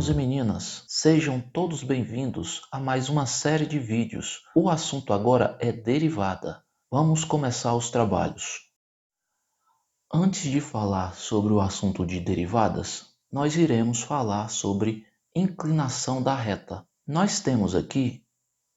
meninos e meninas, sejam todos bem-vindos a mais uma série de vídeos. O assunto agora é derivada. Vamos começar os trabalhos. Antes de falar sobre o assunto de derivadas, nós iremos falar sobre inclinação da reta. Nós temos aqui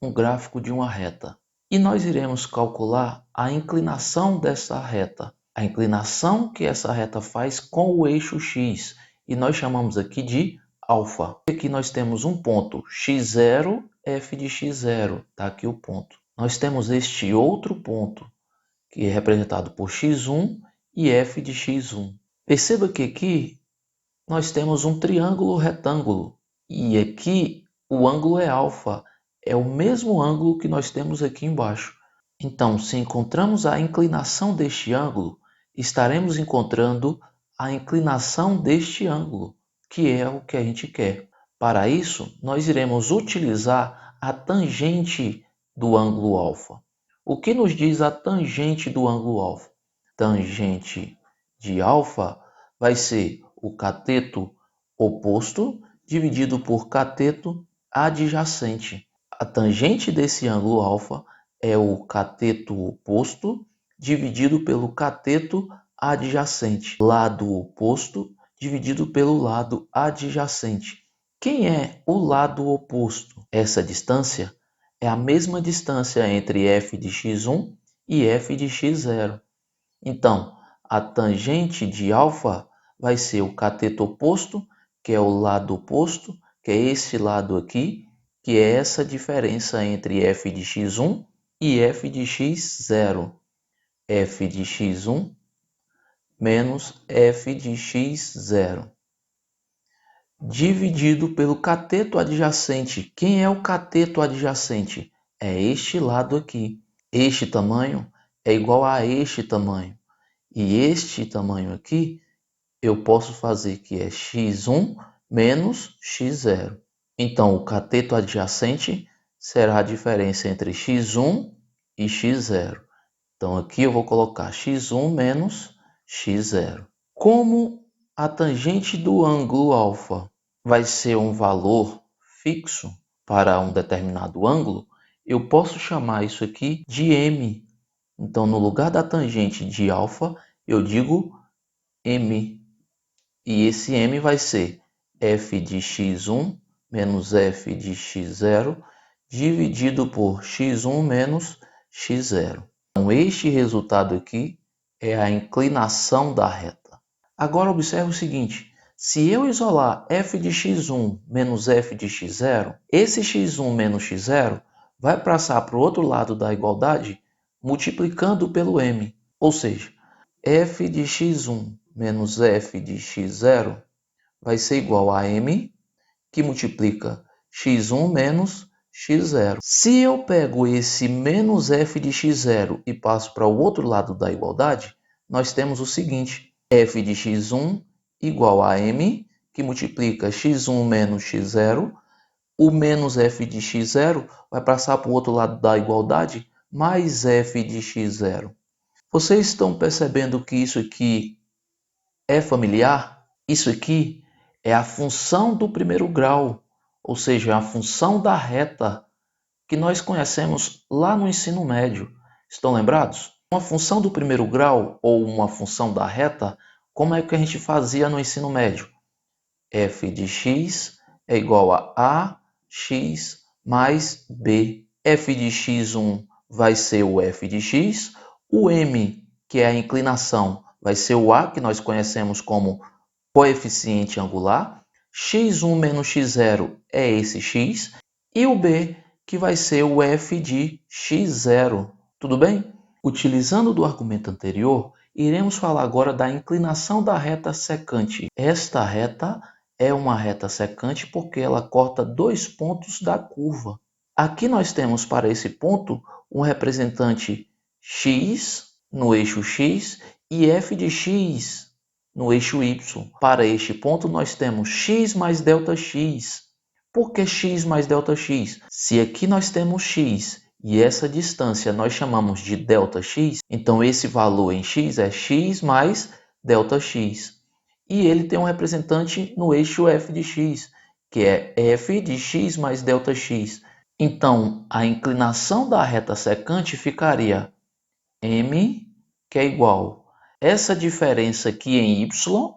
um gráfico de uma reta e nós iremos calcular a inclinação dessa reta, a inclinação que essa reta faz com o eixo x, e nós chamamos aqui de alfa. Aqui nós temos um ponto x0, f de x0, está aqui o ponto. Nós temos este outro ponto, que é representado por x1 e f de x1. Perceba que aqui nós temos um triângulo retângulo, e aqui o ângulo é alfa, é o mesmo ângulo que nós temos aqui embaixo. Então, se encontramos a inclinação deste ângulo, estaremos encontrando a inclinação deste ângulo, que é o que a gente quer. Para isso, nós iremos utilizar a tangente do ângulo alfa. O que nos diz a tangente do ângulo alfa? Tangente de alfa vai ser o cateto oposto dividido por cateto adjacente. A tangente desse ângulo alfa é o cateto oposto dividido pelo cateto adjacente. Lado oposto dividido pelo lado adjacente. Quem é o lado oposto? Essa distância é a mesma distância entre f de x1 e f de x0. Então, a tangente de alfa vai ser o cateto oposto, que é o lado oposto, que é esse lado aqui, que é essa diferença entre f de x1 e f de x0. F de x1 menos f de x0. Dividido pelo cateto adjacente. Quem é o cateto adjacente? É este lado aqui. Este tamanho é igual a este tamanho. E este tamanho aqui, eu posso fazer que é x1 menos x0. Então, o cateto adjacente será a diferença entre x1 e x0. Então, aqui eu vou colocar x1 menos x0. Como a tangente do ângulo alfa vai ser um valor fixo para um determinado ângulo, eu posso chamar isso aqui de m. Então, no lugar da tangente de alfa, eu digo m. E esse m vai ser f de x1 menos f de x0 dividido por x1 menos x0. Então, este resultado aqui é a inclinação da reta. Agora, observe o seguinte. Se eu isolar f de x1 menos f de x0, esse x1 menos x0 vai passar para o outro lado da igualdade multiplicando pelo m. Ou seja, f de x1 menos f de x0 vai ser igual a m, que multiplica x1 menos x0. Se eu pego esse menos f de x0 e passo para o outro lado da igualdade, nós temos o seguinte: f de x1 igual a m, que multiplica x1 menos x0. O menos f de x0 vai passar para o outro lado da igualdade, mais f de x0. Vocês estão percebendo que isso aqui é familiar? Isso aqui é a função do primeiro grau, ou seja, a função da reta que nós conhecemos lá no ensino médio. Estão lembrados? Uma função do primeiro grau ou uma função da reta, como é que a gente fazia no ensino médio? F de x é igual a x mais b. F de x1 vai ser o f de x, o m, que é a inclinação, vai ser o a, que nós conhecemos como coeficiente angular, x1 menos x0 é esse x, e o b, que vai ser o f de x0. Tudo bem? Utilizando do argumento anterior, iremos falar agora da inclinação da reta secante. Esta reta é uma reta secante porque ela corta dois pontos da curva. Aqui nós temos para esse ponto um representante x no eixo x e f de x no eixo y. Para este ponto nós temos x mais ΔX. Por que x mais ΔX? Se aqui nós temos x e essa distância nós chamamos de ΔX, então esse valor em x é x mais ΔX. E ele tem um representante no eixo f de x. que é f de x mais ΔX. Então, a inclinação da reta secante ficaria m, que é igual a essa diferença aqui em y,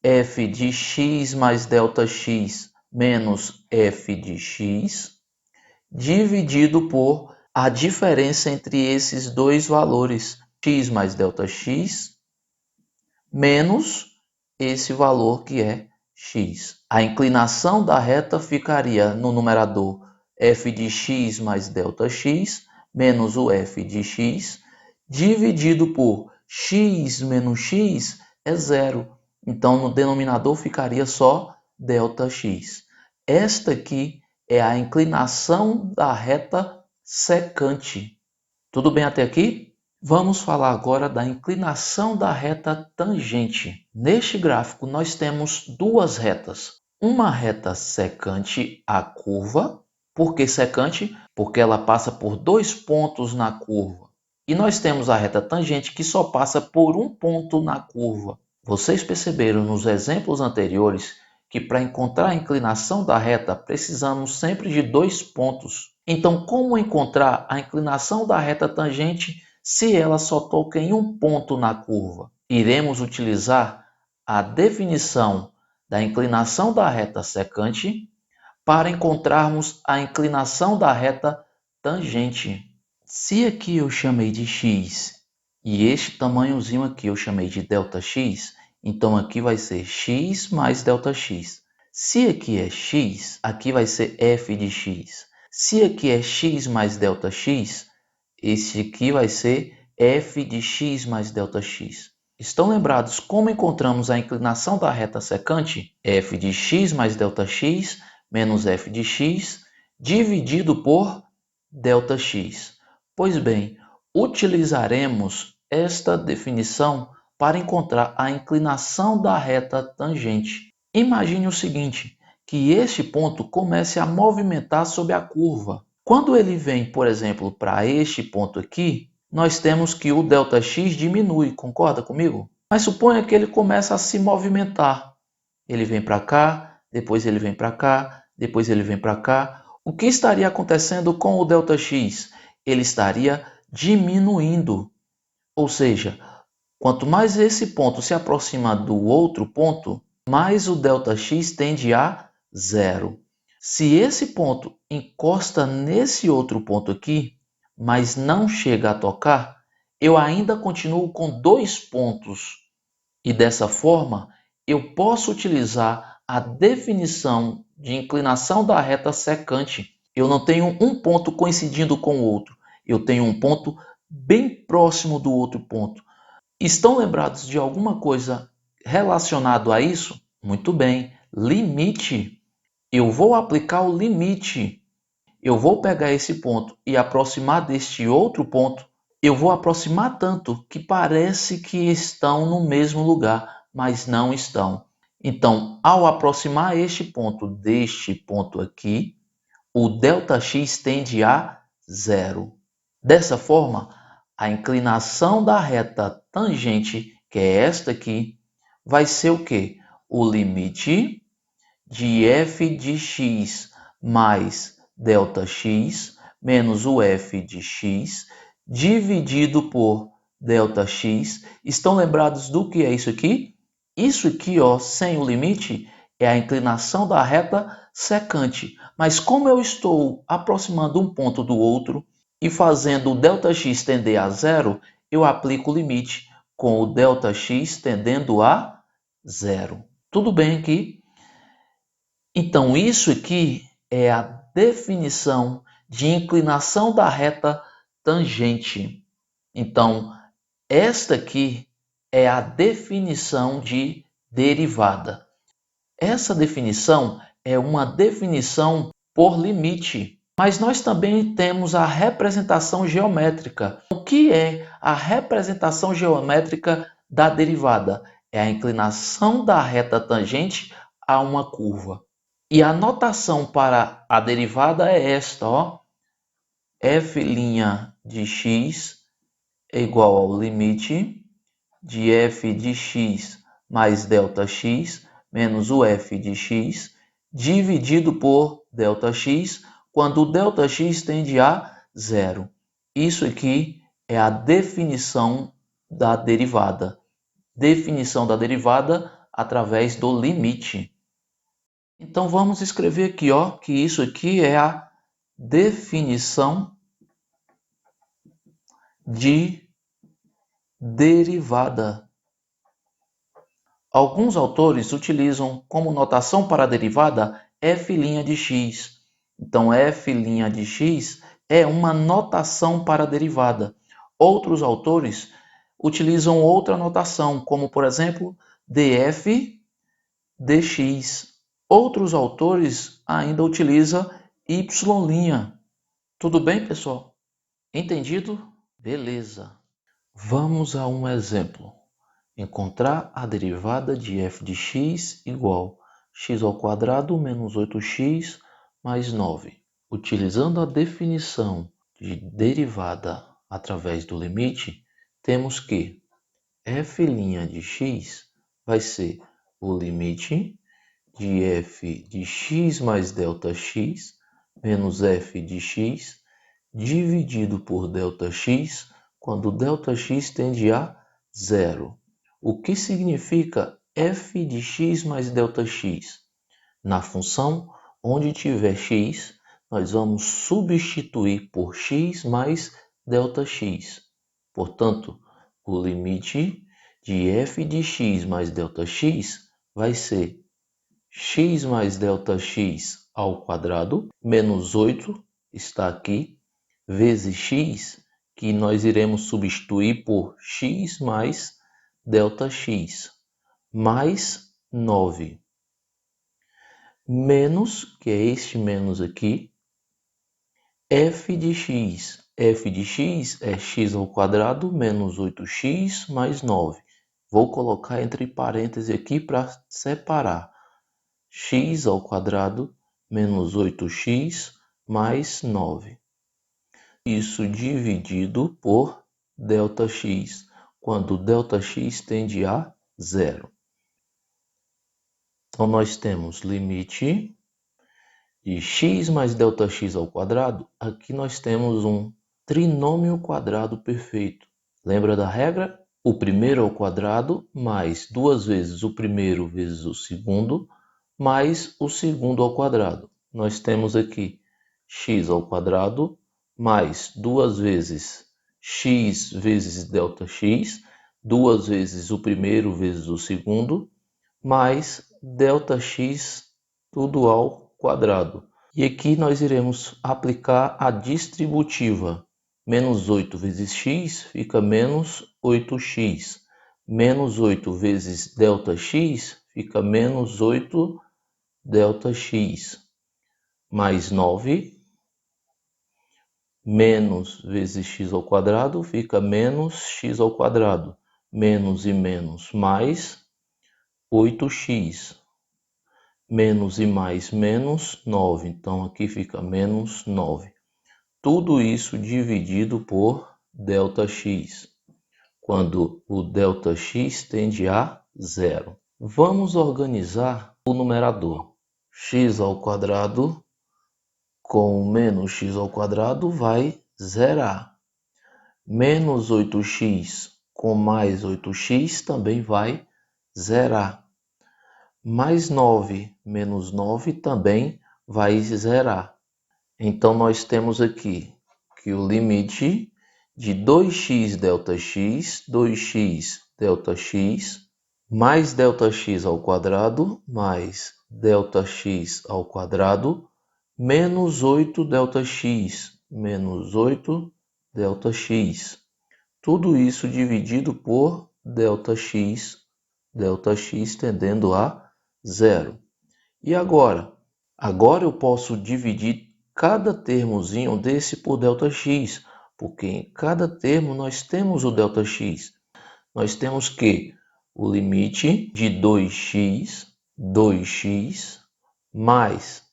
f de x mais ΔX menos f de x, dividido por a diferença entre esses dois valores, x mais ΔX, menos esse valor que é x. A inclinação da reta ficaria no numerador f de x mais ΔX, menos o f de x, dividido por x menos x é zero. Então, no denominador ficaria só ΔX. Esta aqui é a inclinação da reta secante. Tudo bem até aqui? Vamos falar agora da inclinação da reta tangente. Neste gráfico, nós temos duas retas. Uma reta secante à curva. Por que secante? Porque ela passa por dois pontos na curva. E nós temos a reta tangente que só passa por um ponto na curva. Vocês perceberam nos exemplos anteriores que para encontrar a inclinação da reta precisamos sempre de dois pontos. Então, como encontrar a inclinação da reta tangente se ela só toca em um ponto na curva? Iremos utilizar a definição da inclinação da reta secante para encontrarmos a inclinação da reta tangente. Se aqui eu chamei de x e este tamanhozinho aqui eu chamei de ΔX, então aqui vai ser x mais ΔX. Se aqui é x, aqui vai ser f de x. Se aqui é x mais ΔX, esse aqui vai ser f de x mais ΔX. Estão lembrados como encontramos a inclinação da reta secante? F de x mais ΔX menos f de x dividido por ΔX. Pois bem, utilizaremos esta definição para encontrar a inclinação da reta tangente. Imagine o seguinte, que este ponto comece a movimentar sob a curva. Quando ele vem, por exemplo, para este ponto aqui, nós temos que o ΔX diminui, concorda comigo? Mas suponha que ele começa a se movimentar. Ele vem para cá, depois ele vem para cá, depois ele vem para cá. O que estaria acontecendo com o ΔX? Ele estaria diminuindo. Ou seja, quanto mais esse ponto se aproxima do outro ponto, mais o ΔX tende a zero. Se esse ponto encosta nesse outro ponto aqui, mas não chega a tocar, eu ainda continuo com dois pontos. E dessa forma, eu posso utilizar a definição de inclinação da reta secante. Eu não tenho um ponto coincidindo com o outro. Eu tenho um ponto bem próximo do outro ponto. Estão lembrados de alguma coisa relacionado a isso? Muito bem, limite. Eu vou aplicar o limite. Eu vou pegar esse ponto e aproximar deste outro ponto. Eu vou aproximar tanto que parece que estão no mesmo lugar, mas não estão. Então, ao aproximar este ponto deste ponto aqui, o ΔX tende a zero. Dessa forma, a inclinação da reta tangente, que é esta aqui, vai ser o quê? O limite de f de x mais ΔX menos o f de x dividido por ΔX. Estão lembrados do que é isso aqui? Isso aqui, ó, sem o limite, é a inclinação da reta secante. Mas como eu estou aproximando um ponto do outro e fazendo o ΔX tender a zero, eu aplico o limite com o ΔX tendendo a zero. Tudo bem aqui? Então, isso aqui é a definição de inclinação da reta tangente. Então, esta aqui é a definição de derivada. Essa definição é uma definição por limite, mas nós também temos a representação geométrica. O que é a representação geométrica da derivada? É a inclinação da reta tangente a uma curva. E a notação para a derivada é esta, ó. F' de x é igual ao limite de f de x mais ΔX menos o f de x dividido por ΔX, quando o ΔX tende a zero. Isso aqui é a definição da derivada. Definição da derivada através do limite. Então vamos escrever aqui, ó, que isso aqui é a definição de derivada. Alguns autores utilizam como notação para a derivada f' de x. Então f' de x é uma notação para a derivada. Outros autores utilizam outra notação, como por exemplo df dx. Outros autores ainda utilizam y'. Tudo bem, pessoal? Entendido? Beleza. Vamos a um exemplo. Encontrar a derivada de f de x igual x² menos 8x mais 9. Utilizando a definição de derivada através do limite, temos que f' de x vai ser o limite de f de x mais ΔX menos f de x dividido por ΔX quando ΔX tende a zero. O que significa f de x mais ΔX? Na função onde tiver x, nós vamos substituir por x mais ΔX. Portanto, o limite de f de x mais ΔX vai ser x mais ΔX ao quadrado, menos 8, está aqui, vezes x, que nós iremos substituir por x mais ΔX, mais 9, menos, que é este menos aqui, f de x. F de x é x ao quadrado menos 8x mais 9. Vou colocar entre parênteses aqui para separar. X ao quadrado menos 8x mais 9. Isso dividido por ΔX, quando ΔX tende a zero. Então, nós temos limite de x mais ΔX ao quadrado. Aqui nós temos um trinômio quadrado perfeito. Lembra da regra? O primeiro ao quadrado mais duas vezes o primeiro vezes o segundo, mais o segundo ao quadrado. Nós temos aqui x ao quadrado mais duas vezes x vezes ΔX, duas vezes o primeiro vezes o segundo, mais ΔX tudo ao quadrado. E aqui nós iremos aplicar a distributiva. Menos 8 vezes x fica menos 8x. Menos 8 vezes ΔX fica menos 8 ΔX. Mais 9. Menos vezes x ao quadrado fica menos x ao quadrado. Menos e menos mais 8x. Menos e mais menos 9. Então aqui fica menos 9. Tudo isso dividido por ΔX, quando o ΔX tende a zero. Vamos organizar o numerador. X ao quadrado com menos x ao quadrado vai zerar. Menos 8x com mais 8x também vai zerar. Mais 9 menos 9 também vai zerar. Então, nós temos aqui que o limite de 2x ΔX, 2x ΔX, mais ΔX ao quadrado, mais ΔX ao quadrado, menos 8 ΔX, menos 8 ΔX. Tudo isso dividido por ΔX, ΔX tendendo a zero. E agora? Agora eu posso dividir cada termozinho desse por ΔX, porque em cada termo nós temos o ΔX. Nós temos que o limite de 2x mais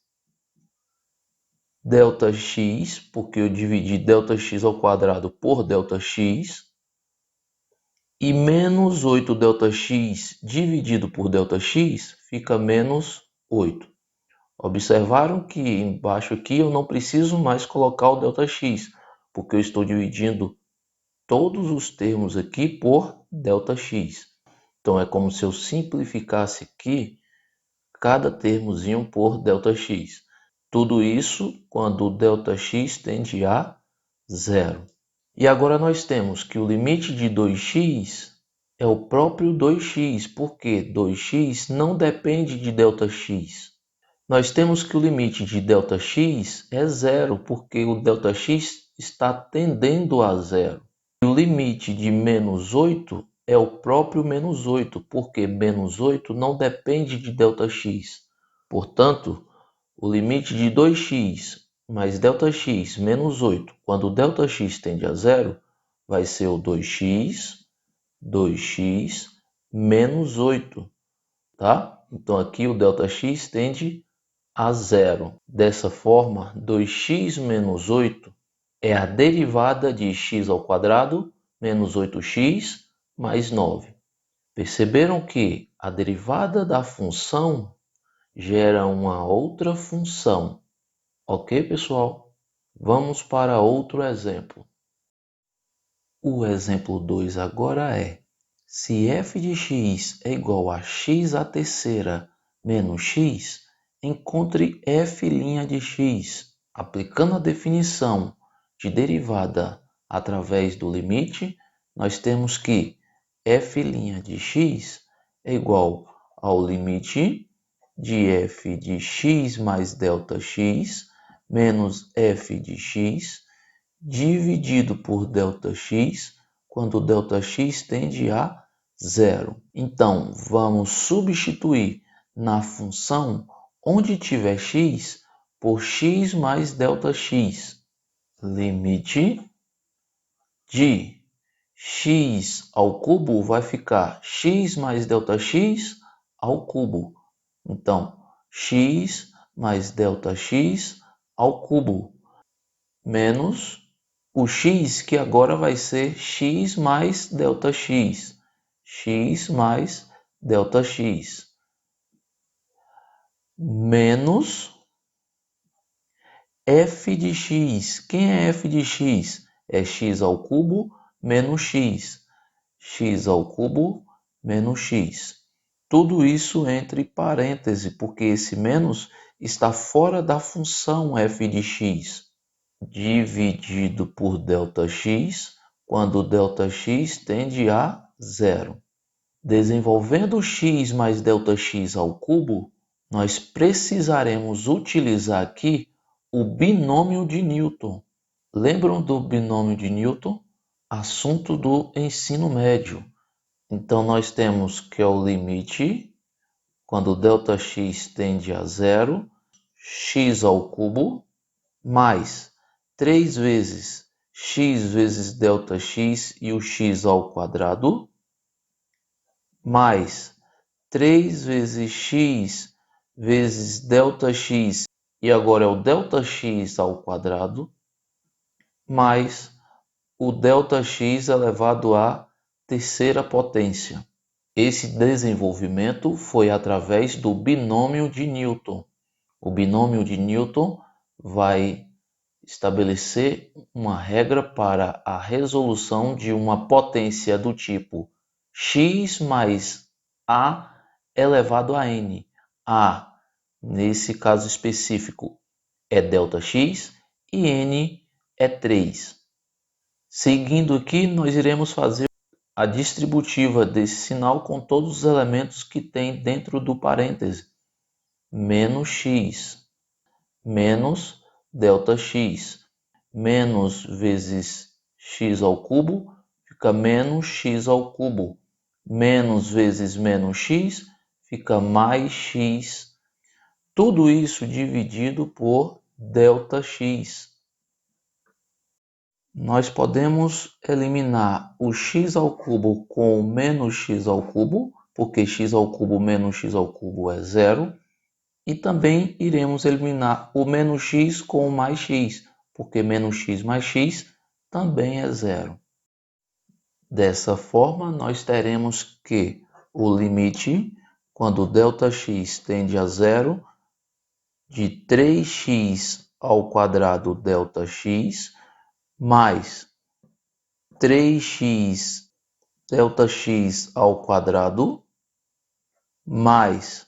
ΔX, porque eu dividi ΔX ao quadrado por ΔX, e menos 8 ΔX dividido por ΔX fica menos 8. Observaram que embaixo aqui eu não preciso mais colocar o ΔX, porque eu estou dividindo todos os termos aqui por ΔX. Então é como se eu simplificasse aqui cada termozinho por ΔX. Tudo isso quando o ΔX tende a zero. E agora nós temos que o limite de 2x é o próprio 2x, porque 2x não depende de ΔX. Nós temos que o limite de ΔX é zero, porque o ΔX está tendendo a zero. E o limite de menos 8 é o próprio menos 8, porque menos 8 não depende de ΔX. Portanto, o limite de 2x mais ΔX menos 8, quando o ΔX tende a zero, vai ser o 2x menos 8, tá? Então aqui o ΔX tende a zero. Dessa forma, 2x menos 8 é a derivada de x ao quadrado menos 8x mais 9. Perceberam que a derivada da função gera uma outra função. Ok, pessoal? Vamos para outro exemplo. O exemplo 2 agora é: se f de x é igual a x à terceira menos x, encontre f' de x. Aplicando a definição de derivada através do limite, nós temos que f' de x é igual ao limite de f de x mais ΔX menos f de x dividido por ΔX, quando ΔX tende a zero. Então, vamos substituir na função onde tiver x por x mais ΔX. Limite de x ao cubo vai ficar x mais ΔX ao cubo. Então, x mais ΔX ao cubo menos o x, que agora vai ser x mais ΔX. X mais ΔX. Menos f de x. Quem é f de x? É x ao cubo menos x. X ao cubo menos x. Tudo isso entre parênteses, porque esse menos está fora da função f de x. Dividido por ΔX, quando ΔX tende a zero. Desenvolvendo x mais ΔX ao cubo, nós precisaremos utilizar aqui o binômio de Newton. Lembram do binômio de Newton? Assunto do ensino médio. Então nós temos que é o limite, quando ΔX tende a zero, x ao cubo, mais 3 vezes x vezes ΔX e o x ao quadrado, mais 3 vezes x vezes ΔX, e agora é o ΔX ao quadrado, mais o ΔX elevado à terceira potência. Esse desenvolvimento foi através do binômio de Newton. O binômio de Newton vai estabelecer uma regra para a resolução de uma potência do tipo x mais a elevado a n. A, nesse caso específico, é ΔX e n é 3. Seguindo aqui, nós iremos fazer a distributiva desse sinal com todos os elementos que tem dentro do parêntese. Menos x, menos ΔX, menos vezes x ao cubo, fica menos x ao cubo. Menos vezes menos x, fica mais x. Tudo isso dividido por ΔX. Nós podemos eliminar o x ao cubo com o menos x ao cubo, porque x ao cubo menos x ao cubo é zero. E também iremos eliminar o menos x com o mais x, porque menos x mais x também é zero. Dessa forma, nós teremos que o limite, quando ΔX tende a zero, de 3x ao quadrado ΔX mais 3x ΔX ao quadrado mais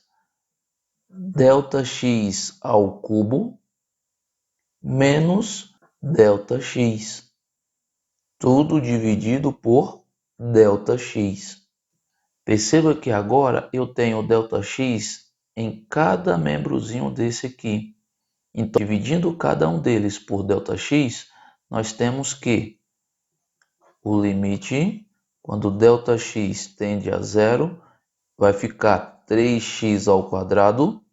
ΔX ao cubo menos ΔX. Tudo dividido por ΔX. Perceba que agora eu tenho ΔX em cada membrozinho desse aqui. Então, dividindo cada um deles por ΔX, nós temos que o limite, quando ΔX tende a zero, vai ficar 3x ao quadrado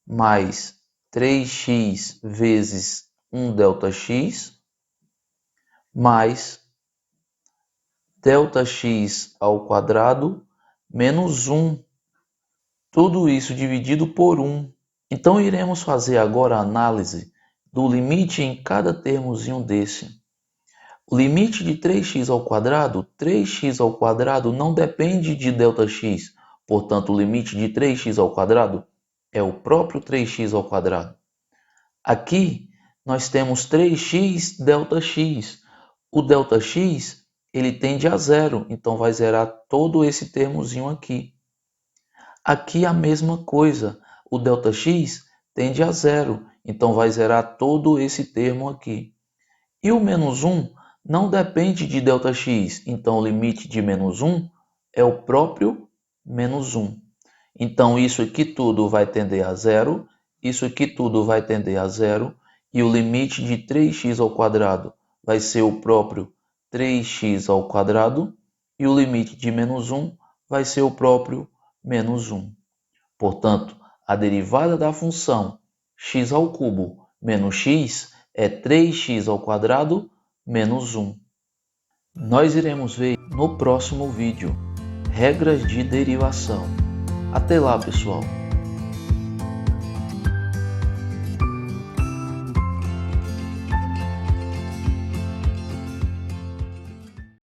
mais 3x vezes 1ΔX mais ΔX ao quadrado menos 1. Tudo isso dividido por 1. Então, iremos fazer agora a análise do limite em cada termozinho desse. O limite de 3x ao quadrado, 3x ao quadrado não depende de ΔX. Portanto, o limite de 3x ao quadrado é o próprio 3x ao quadrado. Aqui, nós temos 3x ΔX. O ΔX, ele tende a zero, então vai zerar todo esse termozinho aqui. Aqui a mesma coisa, o ΔX tende a zero, então vai zerar todo esse termo aqui. E o menos 1 não depende de ΔX, então o limite de menos 1 é o próprio menos 1. Então isso aqui tudo vai tender a zero, isso aqui tudo vai tender a zero, e o limite de 3x ao quadrado vai ser o próprio 3x ao quadrado, e o limite de menos 1 vai ser o próprio menos 1. Portanto, a derivada da função x ao cubo menos x é 3x ao quadrado menos 1. Nós iremos ver no próximo vídeo regras de derivação. Até lá, pessoal!